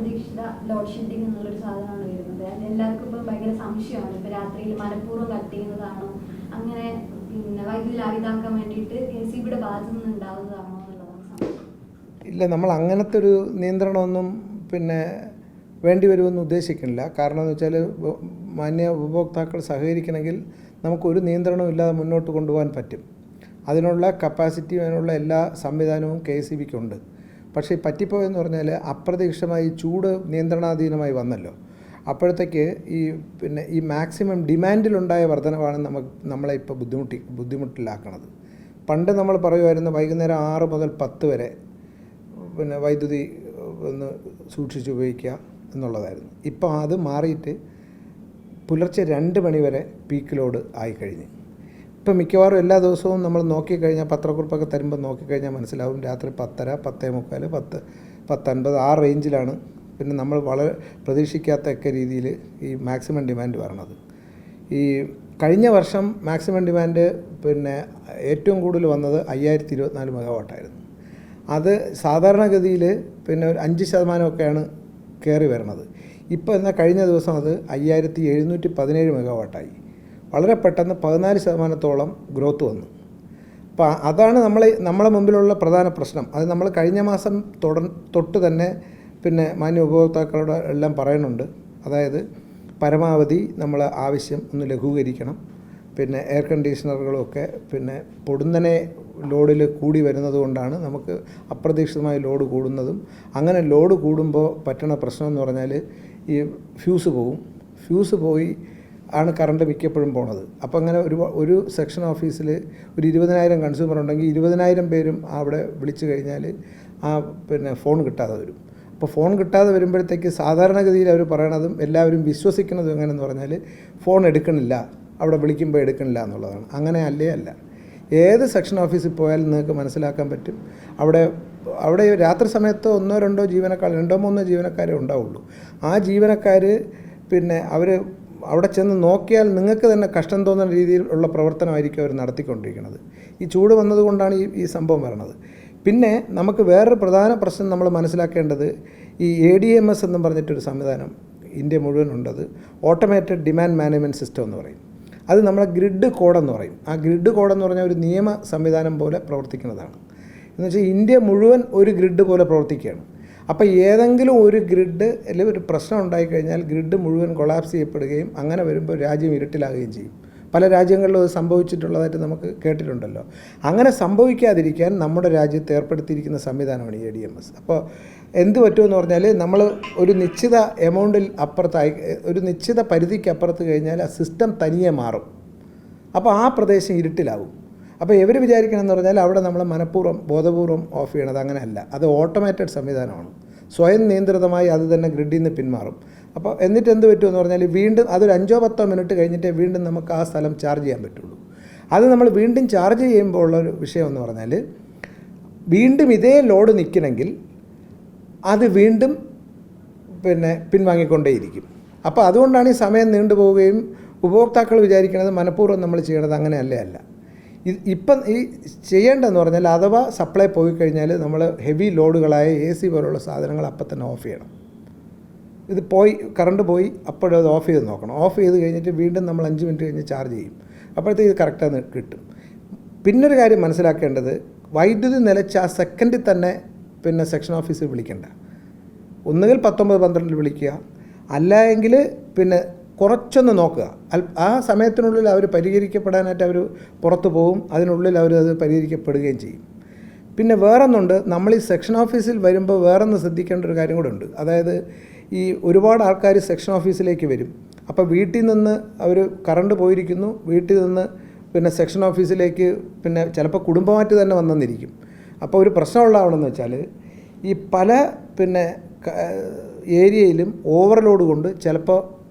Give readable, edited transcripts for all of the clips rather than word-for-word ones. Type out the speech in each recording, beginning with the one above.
അപ്രതീക്ഷിത load shedding എന്നുള്ളൊരു സാധനമാണ് വരുന്നത്. എല്ലാവർക്കും ഇപ്പോൾ ഭയങ്കര സംശയമാണ്, ഇപ്പോൾ രാത്രിയിൽ മനഃപൂർവ്വം കട്ട് ചെയ്യുന്നതാണോ, അങ്ങനെ പിന്നെ വൈദ്യുതി ലാഭിതാക്കാൻ വേണ്ടിയിട്ട് KCBയുടെ ഭാഗത്തു നിന്ന് ഉണ്ടാകുന്നതാണോ എന്നുള്ളതാണ് സംശയം. ഇല്ല, നമ്മൾ അങ്ങനത്തെ ഒരു നിയന്ത്രണമൊന്നും വേണ്ടി വരുമെന്ന് ഉദ്ദേശിക്കുന്നില്ല. കാരണം എന്ന് വെച്ചാൽ മാന്യ ഉപഭോക്താക്കൾ സഹകരിക്കണമെങ്കിൽ നമുക്കൊരു നിയന്ത്രണവും ഇല്ലാതെ മുന്നോട്ട് കൊണ്ടുപോകാൻ പറ്റും. അതിനുള്ള കപ്പാസിറ്റി, അതിനുള്ള എല്ലാ സംവിധാനവും KCBക്കുണ്ട്. പക്ഷേ പറ്റിപ്പോയെന്ന് പറഞ്ഞാൽ അപ്രതീക്ഷിതമായി ചൂട് നിയന്ത്രണാധീനമായി വന്നല്ലോ. അപ്പോഴത്തേക്ക് ഈ മാക്സിമം ഡിമാൻഡിലുണ്ടായ വർധനവാണ് നമ്മളെ ഇപ്പോൾ ബുദ്ധിമുട്ടിലാക്കണത്. പണ്ട് നമ്മൾ പറയുമായിരുന്നു വൈകുന്നേരം 6 മുതൽ 10 വരെ വൈദ്യുതി ഒന്ന് സൂക്ഷിച്ചുപയോഗിക്കുക എന്നുള്ളതായിരുന്നു. ഇപ്പോൾ അത് മാറിയിട്ട് പുലർച്ചെ 2 മണി വരെ പീക്ക് ലോഡ് ആയിക്കഴിഞ്ഞ്. ഇപ്പം മിക്കവാറും എല്ലാ ദിവസവും നമ്മൾ നോക്കിക്കഴിഞ്ഞാൽ, പത്രക്കുറിപ്പൊക്കെ തരുമ്പോൾ നോക്കിക്കഴിഞ്ഞാൽ മനസ്സിലാവും, രാത്രി 10:30, 10:45, 10:50 ആ റേഞ്ചിലാണ് പിന്നെ നമ്മൾ വളരെ പ്രതീക്ഷിക്കാത്തക്ക രീതിയിൽ ഈ മാക്സിമം ഡിമാൻഡ് വരണത്. ഈ കഴിഞ്ഞ വർഷം മാക്സിമം ഡിമാൻഡ് ഏറ്റവും കൂടുതൽ വന്നത് 5024 മെഗാവാട്ടായിരുന്നു. അത് സാധാരണഗതിയിൽ ഒരു 5% കയറി വരണത്. ഇപ്പോൾ എന്നാൽ കഴിഞ്ഞ ദിവസം അത് 5717 മെഗാവാട്ടായി. വളരെ പെട്ടെന്ന് 14% ഗ്രോത്ത് വന്നു. അപ്പോൾ അതാണ് നമ്മളെ മുമ്പിലുള്ള പ്രധാന പ്രശ്നം. അത് നമ്മൾ കഴിഞ്ഞ മാസം തൊട്ട് തന്നെ മാന്യ ഉപഭോക്താക്കളോട് എല്ലാം പറയുന്നുണ്ട്. അതായത് പരമാവധി നമ്മൾ ആവശ്യം ഒന്ന് ലഘൂകരിക്കണം. എയർ കണ്ടീഷണറുകളൊക്കെ പൊടുന്നനെ ലോഡിൽ കൂടി വരുന്നത് കൊണ്ടാണ് നമുക്ക് അപ്രതീക്ഷിതമായി ലോഡ് കൂടുന്നതും. അങ്ങനെ ലോഡ് കൂടുമ്പോൾ പറ്റുന്ന പ്രശ്നം എന്ന് പറഞ്ഞാൽ ഈ ഫ്യൂസ് പോയി ആണ് കറണ്ട് മിക്കപ്പോഴും പോണത്. അപ്പോൾ അങ്ങനെ ഒരു സെക്ഷൻ ഓഫീസിൽ ഒരു 20,000 കൺസ്യൂമർ ഉണ്ടെങ്കിൽ 20,000 പേരും അവിടെ വിളിച്ചു കഴിഞ്ഞാൽ ഫോൺ കിട്ടാതെ വരും. അപ്പോൾ ഫോൺ കിട്ടാതെ വരുമ്പോഴത്തേക്ക് സാധാരണഗതിയിൽ അവർ പറയണതും എല്ലാവരും വിശ്വസിക്കുന്നതും എങ്ങനെയെന്ന് പറഞ്ഞാൽ ഫോൺ എടുക്കണില്ല, അവിടെ വിളിക്കുമ്പോൾ എടുക്കണില്ല എന്നുള്ളതാണ്. അങ്ങനെ അല്ല. ഏത് സെക്ഷൻ ഓഫീസിൽ പോയാലും നിങ്ങൾക്ക് മനസ്സിലാക്കാൻ പറ്റും. അവിടെ രാത്രി സമയത്ത് 1-2 ജീവനക്കാർ, 2-3 ജീവനക്കാരേ ഉണ്ടാവുള്ളൂ. ആ ജീവനക്കാർ അവർ അവിടെ ചെന്ന് നോക്കിയാൽ നിങ്ങൾക്ക് തന്നെ കഷ്ടം തോന്നുന്ന രീതിയിലുള്ള പ്രവർത്തനമായിരിക്കും അവർ നടത്തിക്കൊണ്ടിരിക്കുന്നത്. ഈ ചൂട് വന്നതുകൊണ്ടാണ് ഈ സംഭവം വരണത്. പിന്നെ നമുക്ക് വേറൊരു പ്രധാന പ്രശ്നം നമ്മൾ മനസ്സിലാക്കേണ്ടത്, ഈ ADMS എന്നും പറഞ്ഞിട്ടൊരു സംവിധാനം ഇന്ത്യ മുഴുവൻ ഉണ്ടത്. ഓട്ടോമേറ്റഡ് ഡിമാൻഡ് മാനേജ്മെൻറ്റ് സിസ്റ്റം എന്ന് പറയും. അത് നമ്മളെ ഗ്രിഡ് കോഡെന്ന് പറയും. ആ ഗ്രിഡ് കോഡെന്ന് പറഞ്ഞാൽ ഒരു നിയമ സംവിധാനം പോലെ പ്രവർത്തിക്കുന്നതാണ്. എന്ന് വെച്ചാൽ ഇന്ത്യ മുഴുവൻ ഒരു ഗ്രിഡ് പോലെ പ്രവർത്തിക്കുകയാണ്. അപ്പോൾ ഏതെങ്കിലും ഒരു ഗ്രിഡ് അല്ലെങ്കിൽ ഒരു പ്രശ്നം ഉണ്ടായിക്കഴിഞ്ഞാൽ ഗ്രിഡ് മുഴുവൻ കൊളാപ്സ് ചെയ്യപ്പെടുകയും അങ്ങനെ വരുമ്പോൾ രാജ്യം ഇരുട്ടിലാകുകയും ചെയ്യും. പല രാജ്യങ്ങളിലും അത് സംഭവിച്ചിട്ടുള്ളതായിട്ട് നമുക്ക് കേട്ടിട്ടുണ്ടല്ലോ. അങ്ങനെ സംഭവിക്കാതിരിക്കാൻ നമ്മുടെ രാജ്യത്ത് ഏർപ്പെടുത്തിയിരിക്കുന്ന സംവിധാനമാണ് ഈ ADMS. അപ്പോൾ എന്ത് പറ്റുമെന്ന് പറഞ്ഞാൽ നമ്മൾ ഒരു നിശ്ചിത എമൗണ്ടിൽ അപ്പുറത്തായി, ഒരു നിശ്ചിത പരിധിക്ക് അപ്പുറത്ത് കഴിഞ്ഞാൽ ആ സിസ്റ്റം തനിയെ മാറും. അപ്പോൾ ആ പ്രദേശം ഇരുട്ടിലാവും. അപ്പോൾ ഇവർ വിചാരിക്കണമെന്ന് പറഞ്ഞാൽ അവിടെ നമ്മൾ ബോധപൂർവം ഓഫ് ചെയ്യണത്. അങ്ങനെയല്ല, അത് ഓട്ടോമേറ്റഡ് സംവിധാനമാണ്. സ്വയം നിയന്ത്രിതമായി അത് തന്നെ ഗ്രിഡിൽ നിന്ന് പിന്മാറും. അപ്പോൾ എന്നിട്ട് എന്ത് പറ്റുമെന്ന് പറഞ്ഞാൽ വീണ്ടും അതൊരു 5-10 മിനിറ്റ് കഴിഞ്ഞിട്ടേ വീണ്ടും നമുക്ക് ആ സ്ഥലം ചാർജ് ചെയ്യാൻ പറ്റുള്ളൂ. അത് നമ്മൾ വീണ്ടും ചാർജ് ചെയ്യുമ്പോൾ ഉള്ളൊരു വിഷയം എന്ന് പറഞ്ഞാൽ വീണ്ടും ഇതേ ലോഡ് നിൽക്കണമെങ്കിൽ അത് വീണ്ടും പിൻവാങ്ങിക്കൊണ്ടേയിരിക്കും. അപ്പോൾ അതുകൊണ്ടാണ് ഈ സമയം നീണ്ടുപോവുകയും ഉപഭോക്താക്കൾ വിചാരിക്കുന്നത് മനഃപൂർവ്വം നമ്മൾ ചെയ്യണത്. അങ്ങനെയല്ല. ഇപ്പം ഈ ചെയ്യേണ്ടതെന്ന് പറഞ്ഞാൽ അഥവാ സപ്ലൈ പോയി കഴിഞ്ഞാൽ നമ്മൾ ഹെവി ലോഡുകളായ AC പോലുള്ള സാധനങ്ങൾ അപ്പം തന്നെ ഓഫ് ചെയ്യണം. ഇത് കറണ്ട് പോയി അപ്പോഴത് ഓഫ് ചെയ്ത് നോക്കണം. ഓഫ് ചെയ്ത് കഴിഞ്ഞിട്ട് വീണ്ടും നമ്മൾ 5 മിനിറ്റ് കഴിഞ്ഞ് ചാർജ് ചെയ്യും. അപ്പോഴത്തേക്ക് ഇത് കറക്റ്റായി കിട്ടും. പിന്നൊരു കാര്യം മനസ്സിലാക്കേണ്ടത്, വൈദ്യുതി നിലച്ച ആ സെക്കൻഡിൽ തന്നെ സെക്ഷൻ ഓഫീസിൽ വിളിക്കണ്ട. ഒന്നുകിൽ 19-12 വിളിക്കുക, അല്ലെങ്കിൽ കുറച്ചൊന്ന് നോക്കുക. ആ സമയത്തിനുള്ളിൽ അവർ പരിഹരിക്കപ്പെടാനായിട്ട് അവർ പുറത്തു പോകും. അതിനുള്ളിൽ അത് പരിഹരിക്കപ്പെടുകയും ചെയ്യും. പിന്നെ വേറൊന്നുണ്ട്, നമ്മൾ ഈ സെക്ഷൻ ഓഫീസിൽ വരുമ്പോൾ വേറൊന്ന് ശ്രദ്ധിക്കേണ്ട ഒരു കാര്യം കൂടെ ഉണ്ട്. അതായത് ഈ ഒരുപാട് ആൾക്കാർ സെക്ഷൻ ഓഫീസിലേക്ക് വരും. അപ്പോൾ വീട്ടിൽ നിന്ന് അവർ കറണ്ട് പോയിരിക്കുന്നു, വീട്ടിൽ നിന്ന് സെക്ഷൻ ഓഫീസിലേക്ക് ചിലപ്പോൾ കുടുംബമായിട്ട് തന്നെ വന്നെന്നിരിക്കും. അപ്പോൾ ഒരു പ്രശ്നമുള്ളതാണെന്ന് വെച്ചാൽ ഈ പല ഏരിയയിലും ഓവർലോഡ് കൊണ്ട് ചിലപ്പോൾ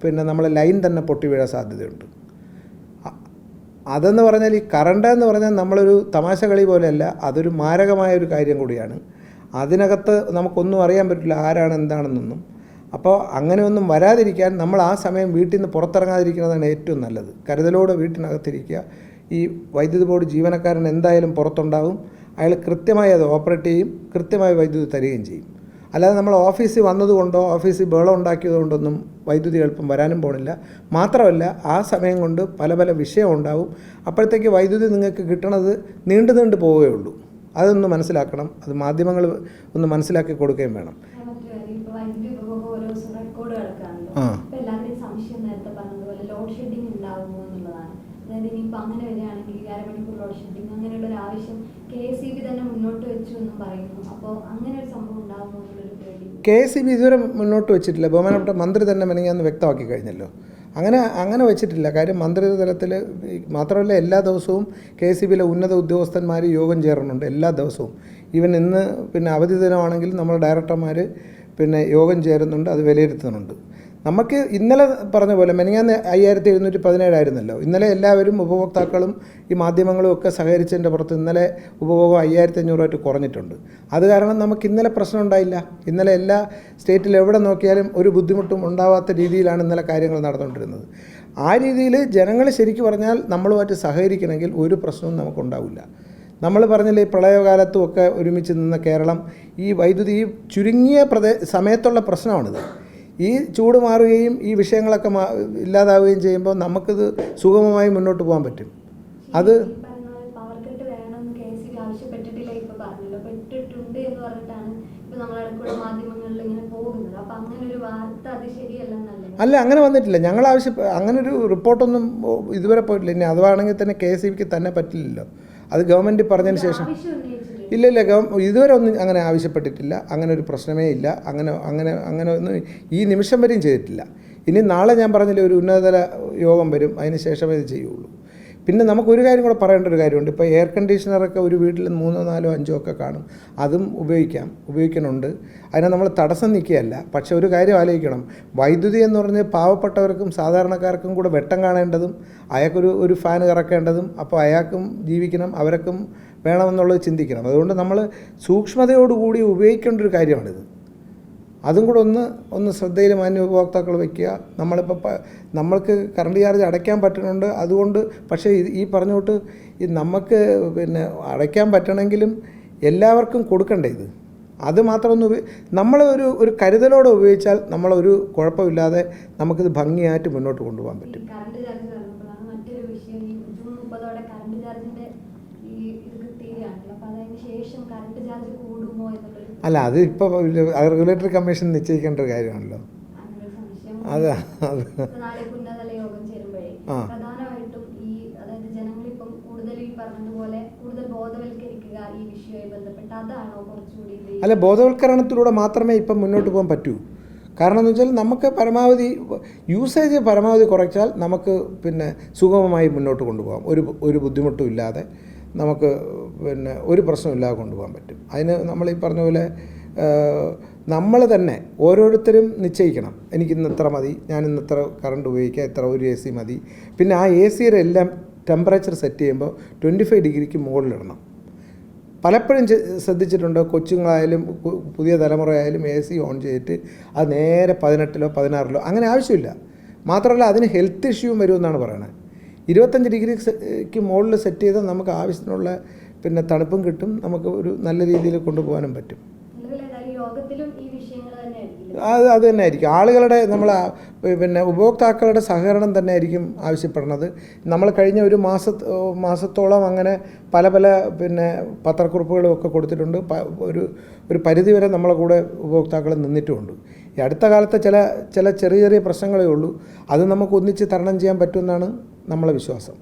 നമ്മളെ ലൈൻ തന്നെ പൊട്ടി വീഴാൻ സാധ്യതയുണ്ട്. അതെന്ന് പറഞ്ഞാൽ ഈ കറണ്ട് എന്ന് പറഞ്ഞാൽ നമ്മളൊരു തമാശ കളി പോലെയല്ല, അതൊരു മാരകമായൊരു കാര്യം കൂടിയാണ്. അതിനകത്ത് നമുക്കൊന്നും അറിയാൻ പറ്റില്ല ആരാണ് എന്താണെന്നൊന്നും. അപ്പോൾ അങ്ങനെയൊന്നും വരാതിരിക്കാൻ നമ്മൾ ആ സമയം വീട്ടിൽ നിന്ന് പുറത്തിറങ്ങാതിരിക്കുന്നതാണ് ഏറ്റവും നല്ലത്. കരുതലോടെ വീട്ടിനകത്തിരിക്കുക. ഈ വൈദ്യുതി ബോർഡ് ജീവനക്കാരൻ എന്തായാലും പുറത്തുണ്ടാവും. അയാൾ കൃത്യമായി അത് ഓപ്പറേറ്റ് ചെയ്യും, കൃത്യമായി വൈദ്യുതി തരികയും ചെയ്യും. അല്ലാതെ നമ്മൾ ഓഫീസിൽ വന്നതുകൊണ്ടോ ഓഫീസിൽ ബഹളം ഉണ്ടാക്കിയതുകൊണ്ടൊന്നും വൈദ്യുതി എളുപ്പം വരാനും പോണില്ല. മാത്രമല്ല ആ സമയം കൊണ്ട് പല പല വിഷയം ഉണ്ടാവും. അപ്പോഴത്തേക്ക് വൈദ്യുതി നിങ്ങൾക്ക് കിട്ടണത് നീണ്ടു പോവുകയുള്ളൂ. അതൊന്ന് മനസ്സിലാക്കണം. അത് മാധ്യമങ്ങൾ ഒന്ന് മനസ്സിലാക്കി കൊടുക്കുകയും വേണം. സംശയം നേരത്തെ പറഞ്ഞതുപോലെ ലോഡ് ഷെഡിങ് ഉണ്ടാകുമോ എന്നുള്ളതാണ്. അതായത് ഇനിയിപ്പോൾ അങ്ങനെ വരികയാണെങ്കിൽ അരമണിക്കൂർ ലോഡ് ഷെഡിങ് അങ്ങനെയുള്ള ഒരു ആവശ്യം KSEB തന്നെ മുന്നോട്ട് വെച്ചു എന്നും പറയുന്നു. അപ്പോൾ അങ്ങനെ ഒരു സംഭവം ഉണ്ടാകുമോ എന്നുള്ളൊരു പേടി KSEB ഇതുവരെ മുന്നോട്ട് വെച്ചിട്ടില്ല. ബഹുമാനപ്പെട്ട മന്ത്രി തന്നെ മെനങ്ങാന്ന് വ്യക്തമാക്കി കഴിഞ്ഞല്ലോ. അങ്ങനെ വെച്ചിട്ടില്ല. കാര്യം മന്ത്രി തലത്തിൽ മാത്രമല്ല, എല്ലാ ദിവസവും KSEBയിലെ ഉന്നത ഉദ്യോഗസ്ഥന്മാർ യോഗം ചേരുന്നുണ്ട് എല്ലാ ദിവസവും. ഈവൻ ഇന്ന് പിന്നെ അവധി ദിനമാണെങ്കിൽ നമ്മൾ ഡയറക്ടർമാർ പിന്നെ യോഗം ചേരുന്നുണ്ട്, അത് വിലയിരുത്തുന്നുണ്ട്. നമുക്ക് ഇന്നലെ പറഞ്ഞ പോലെ മെനങ്ങാന്ന് 5717 ആയിരുന്നല്ലോ. ഇന്നലെ എല്ലാവരും ഉപഭോക്താക്കളും ഈ മാധ്യമങ്ങളും ഒക്കെ സഹകരിച്ചതിൻ്റെ പുറത്ത് ഇന്നലെ ഉപഭോഗം 5500 കുറഞ്ഞിട്ടുണ്ട്. അത് കാരണം നമുക്ക് ഇന്നലെ പ്രശ്നം ഉണ്ടായില്ല. ഇന്നലെ എല്ലാ സ്റ്റേറ്റിൽ എവിടെ നോക്കിയാലും ഒരു ബുദ്ധിമുട്ടും ഉണ്ടാവാത്ത രീതിയിലാണ് ഇന്നലെ കാര്യങ്ങൾ നടന്നുകൊണ്ടിരുന്നത്. ആ രീതിയിൽ ജനങ്ങൾ ശരിക്കും പറഞ്ഞാൽ നമ്മളുമായിട്ട് സഹകരിക്കണമെങ്കിൽ ഒരു പ്രശ്നവും നമുക്കുണ്ടാവില്ല. നമ്മൾ പറഞ്ഞില്ലേ, ഈ പ്രളയകാലത്തും ഒക്കെ ഒരുമിച്ച് നിന്ന കേരളം ഈ വൈദ്യുതി ഈ ചുരുങ്ങിയ സമയത്തുള്ള പ്രശ്നമാണിത്. ഈ ചൂട് മാറുകയും ഈ വിഷയങ്ങളൊക്കെ ഇല്ലാതാവുകയും ചെയ്യുമ്പോൾ നമുക്കിത് സുഗമമായി മുന്നോട്ട് പോകാൻ പറ്റും. അത് പവർ കട്ട് വേണം KSEB ആവശ്യപ്പെട്ടിട്ടില്ല, ഇപ്പോൾ പറഞ്ഞല്ലോ, പെട്ടിട്ടുണ്ട് എന്ന് പറഞ്ഞിട്ടാണ് ഇപ്പോൾ നമ്മളിടയ്ക്കുള്ള മാധ്യമങ്ങളിൽ ഇങ്ങനെ പോകുന്നത്. അപ്പം അങ്ങനെ ഒരു വാർത്ത അത് ശരിയല്ലെന്നല്ലേ? അല്ല, അങ്ങനെ വന്നിട്ടില്ല. ഞങ്ങൾ അങ്ങനൊരു റിപ്പോർട്ടൊന്നും ഇതുവരെ പോയിട്ടില്ല. ഇനി അതുവാണെങ്കിൽ തന്നെ KSEBക്ക് തന്നെ പറ്റില്ലല്ലോ. അത് ഗവൺമെൻറ് പറഞ്ഞതിന് ശേഷം ഇല്ല ഇതുവരെ ഒന്നും അങ്ങനെ ആവശ്യപ്പെട്ടിട്ടില്ല. അങ്ങനെ ഒരു പ്രശ്നമേ ഇല്ല. അങ്ങനെ ഒന്നും ഈ നിമിഷം വരെയും ചെയ്തിട്ടില്ല. ഇനി നാളെ ഞാൻ പറഞ്ഞില്ലേ ഒരു ഉന്നതതല യോഗം വരും, അതിന് ശേഷമേ ഇത് ചെയ്യുള്ളൂ. പിന്നെ നമുക്കൊരു കാര്യം കൂടെ പറയേണ്ട ഒരു കാര്യമുണ്ട്. ഇപ്പോൾ എയർ കണ്ടീഷണറൊക്കെ ഒരു വീട്ടിൽ 3, 4, 5 ഒക്കെ കാണും. അതും ഉപയോഗിക്കുന്നുണ്ട്. അതിനെ നമ്മൾ തടസ്സം നിൽക്കുകയല്ല. പക്ഷേ ഒരു കാര്യം ആലോചിക്കണം, വൈദ്യുതി എന്ന് പറഞ്ഞ് പാവപ്പെട്ടവർക്കും സാധാരണക്കാർക്കും കൂടെ വെട്ടം കാണേണ്ടതും അയാൾക്കൊരു ഫാൻ കറക്കേണ്ടതും, അപ്പോൾ അയാൾക്കും ജീവിക്കണം, അവർക്കും വേണമെന്നുള്ളത് ചിന്തിക്കണം. അതുകൊണ്ട് നമ്മൾ സൂക്ഷ്മതയോടുകൂടി ഉപയോഗിക്കേണ്ട ഒരു കാര്യമാണിത്. അതും കൂടെ ഒന്ന് ശ്രദ്ധയിൽ മാന്യ ഉപഭോക്താക്കൾ വയ്ക്കുക. നമ്മൾക്ക് കറണ്ട് ചാർജ് അടയ്ക്കാൻ പറ്റുന്നുണ്ട്. അതുകൊണ്ട് പക്ഷേ ഈ പറഞ്ഞോട്ട് നമുക്ക് പിന്നെ അടയ്ക്കാൻ പറ്റണമെങ്കിലും എല്ലാവർക്കും കൊടുക്കണ്ടേ ഇത്. അത് മാത്രമൊന്ന് നമ്മൾ ഒരു കരുതലോടെ ഉപയോഗിച്ചാൽ നമ്മളൊരു കുഴപ്പമില്ലാതെ നമുക്കിത് ഭംഗിയായിട്ട് മുന്നോട്ട് കൊണ്ടുപോകാൻ പറ്റും. മറ്റൊരു വിഷയം, ജൂൺ 30 കറണ്ട് ചാർജിൻ്റെ അല്ല, അത് ഇപ്പോൾ റെഗുലേറ്ററി കമ്മീഷൻ നിശ്ചയിക്കേണ്ട ഒരു കാര്യമാണല്ലോ. അതെ പ്രധാനമായിട്ടും ഈ അതായത് ജനങ്ങളിപ്പം കൂടുതൽ ഈ പറഞ്ഞതുപോലെ കൂടുതൽ ബോധവൽക്കരിക്കുക ഈ വിഷയവുമായി ബന്ധപ്പെട്ട്, അതാണോ കുറച്ചുകൂടി? അല്ല, ബോധവൽക്കരണത്തിലൂടെ മാത്രമേ ഇപ്പം മുന്നോട്ട് പോകാൻ പറ്റൂ. കാരണം എന്ന് വെച്ചാൽ നമുക്ക് പരമാവധി യൂസേജ് കുറച്ചാൽ നമുക്ക് പിന്നെ സുഗമമായി മുന്നോട്ട് കൊണ്ടുപോകാം. ഒരു ബുദ്ധിമുട്ടും ഇല്ലാതെ നമുക്ക് പിന്നെ ഒരു പ്രശ്നമില്ലാതെ കൊണ്ടുപോകാൻ പറ്റും. അതിന് നമ്മൾ ഈ പറഞ്ഞ പോലെ നമ്മൾ തന്നെ ഓരോരുത്തരും നിശ്ചയിക്കണം, എനിക്കിന്ന് ഇത്ര മതി, ഞാൻ ഇന്ന് ഇത്ര കറണ്ട് ഉപയോഗിക്കുക, ഇത്ര ഒരു AC മതി. പിന്നെ ആ ACയുടെ എല്ലാം ടെമ്പറേച്ചർ സെറ്റ് ചെയ്യുമ്പോൾ 25 ഡിഗ്രിക്ക് മുകളിലിടണം. പലപ്പോഴും ശ്രദ്ധിച്ചിട്ടുണ്ട്, കൊച്ചുങ്ങളായാലും പുതിയ തലമുറയായാലും AC ഓൺ ചെയ്തിട്ട് അത് നേരെ 18ലോ 16ലോ അങ്ങനെ ആവശ്യമില്ല. മാത്രമല്ല അതിന് ഹെൽത്ത് ഇഷ്യൂവും വരുമെന്നാണ് പറയുന്നത്. 25 ഡിഗ്രിക്ക് മുകളിൽ സെറ്റ് ചെയ്താൽ നമുക്ക് ആവശ്യത്തിനുള്ള പിന്നെ തണുപ്പും കിട്ടും, നമുക്ക് ഒരു നല്ല രീതിയിൽ കൊണ്ടുപോകാനും പറ്റും. അത് തന്നെ ആയിരിക്കും ആളുകളുടെ പിന്നെ ഉപഭോക്താക്കളുടെ സഹകരണം തന്നെ ആയിരിക്കും ആവശ്യപ്പെടുന്നത്. നമ്മൾ കഴിഞ്ഞ ഒരു മാസത്തോളം അങ്ങനെ പല പിന്നെ പത്രക്കുറിപ്പുകളും ഒക്കെ കൊടുത്തിട്ടുണ്ട്. ഒരു പരിധിവരെ നമ്മളെ കൂടെ ഉപഭോക്താക്കൾ നിന്നിട്ടുമുണ്ട്. ഈ അടുത്ത കാലത്തെ ചില ചെറിയ പ്രശ്നങ്ങളേ ഉള്ളൂ. അത് നമുക്ക് ഒന്നിച്ച് തരണം ചെയ്യാൻ പറ്റുമെന്നാണ് നമ്മളെ വിശ്വാസം.